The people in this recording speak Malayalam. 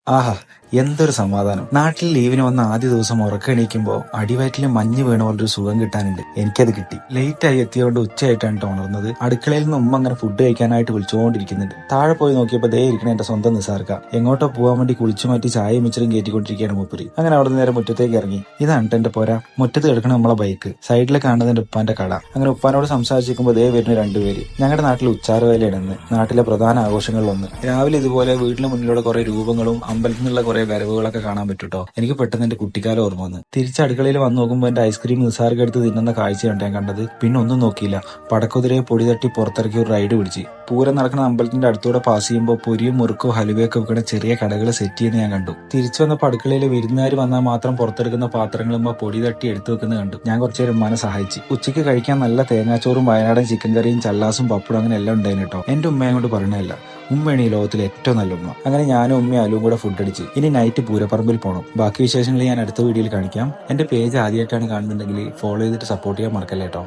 ആഹാ, എന്തൊരു സമാധാനം. നാട്ടിൽ ലീവിന് വന്ന ആദ്യ ദിവസം ഉറക്കെണീക്കുമ്പോ അടിവയറ്റിൽ മഞ്ഞ് വീണ പോലൊരു സുഖം കിട്ടാനുണ്ട്. എനിക്കത് കിട്ടി. ലേറ്റ് ആയി എത്തിയോണ്ട് ഉച്ചയായിട്ടാണ് ട്ടോ ഉണർന്നത്. അടുക്കളയിൽ നിന്ന് ഉമ്മ അങ്ങനെ ഫുഡ് കഴിക്കാനായിട്ട് വിളിച്ചുകൊണ്ടിരിക്കുന്നുണ്ട്. താഴെ പോയി നോക്കിയപ്പോ ദേ ഇരിക്കണ എന്റെ സ്വന്തം നിസാർക്ക. എങ്ങോട്ടോ പോകാൻ വേണ്ടി കുളിച്ചു മാറ്റി ചായയും മിച്ചറും കയറ്റിക്കൊണ്ടിരിക്കുകയാണ് മൂപ്പര്. അങ്ങനെ അവിടെ നേരെ മുറ്റത്തേക്ക് ഇറങ്ങി. ഇതാണ് ട്ടോ എന്റെ പോരാ. മുറ്റത്ത് കിടക്കണ നമ്മളെ ബൈക്ക്, സൈഡിൽ കാണുന്നത് എന്റെ ഉപ്പാന്റെ കട. അങ്ങനെ ഉപ്പാനോട് സംസാരിച്ചിരിക്കുമ്പോൾ ദേ വരുന്ന രണ്ടുപേര്. ഞങ്ങളുടെ നാട്ടിൽ ഉച്ചാറുവേലയാണെന്ന്, നാട്ടിലെ പ്രധാന ആഘോഷങ്ങളിലൊന്ന്. രാവിലെ ഇതുപോലെ വീട്ടിന് മുന്നിലൂടെ കുറെ രൂപങ്ങളും അമ്പലത്തിൽ നിന്നുള്ള കുറെ വരവുകളൊക്കെ കാണാൻ പറ്റൂട്ടോ. എനിക്ക് പെട്ടെന്ന് എന്റെ കുട്ടിക്കാലം ഓർമ്മ വന്ന്. തിരിച്ച് അടുക്കളയിൽ വന്ന് നോക്കുമ്പോൾ എന്റെ ഐസ്ക്രീം നിസാർക്ക് എടുത്ത് തിന്നുന്ന കാഴ്ചയാണ് ഞാൻ കണ്ടത്. പിന്നെ ഒന്നും നോക്കിയില്ല, പടക്കുതിരയെ പൊടി തട്ടി പുറത്തിറക്കി ഒരു റൈഡ് പിടിച്ച്. പൂരം നടക്കുന്ന അമ്പലത്തിന്റെ അടുത്തൂടെ പാസ് ചെയ്യുമ്പോൾ പൊരിയും മുറുക്കോ ഹലുവയൊക്കെ വെക്കുന്ന ചെറിയ കടകൾ സെറ്റ് ചെയ്യുന്ന ഞാൻ കണ്ടു. തിരിച്ചു വന്നപ്പോൾ അടുക്കളയിൽ വിരുന്നുകാർ വന്നാൽ മാത്രം പുറത്തെടുക്കുന്ന പാത്രങ്ങളുമ്പോൾ പൊടി തട്ടി എടുത്തു വെക്കുന്നത് കണ്ടു. ഞാൻ കുറച്ചേരം ഉമ്മാനെ സഹായിച്ചു. ഉച്ചയ്ക്ക് കഴിക്കാൻ നല്ല തേങ്ങാച്ചോറും വയനാടൻ ചിക്കൻ കറിയും ചല്ലാസും പപ്പടും അങ്ങനെ എല്ലാം ഉണ്ടായിരുന്നു കേട്ടോ. എന്റെ ഉമ്മയെ കൊണ്ട് പറയണല്ല, ഉമ്മയാണ് ഈ ലോകത്തിലെ ഏറ്റവും നല്ല ഉമ്മ. അങ്ങനെ ഞാനും ഉമ്മയും അലും കൂടെ ഫുഡ് അടിച്ച് ഇനി നൈറ്റ് പൂരപ്പറമ്പിൽ പോകണം. ബാക്കി വിശേഷങ്ങൾ ഞാൻ അടുത്ത വീഡിയോയിൽ കാണിക്കാം. എന്റെ പേജ് ആദ്യമായിട്ടാണ് കാണുന്നുണ്ടെങ്കിൽ ഫോളോ ചെയ്തിട്ട് സപ്പോർട്ട് ചെയ്യാൻ മറക്കല്ലേ കേട്ടോ.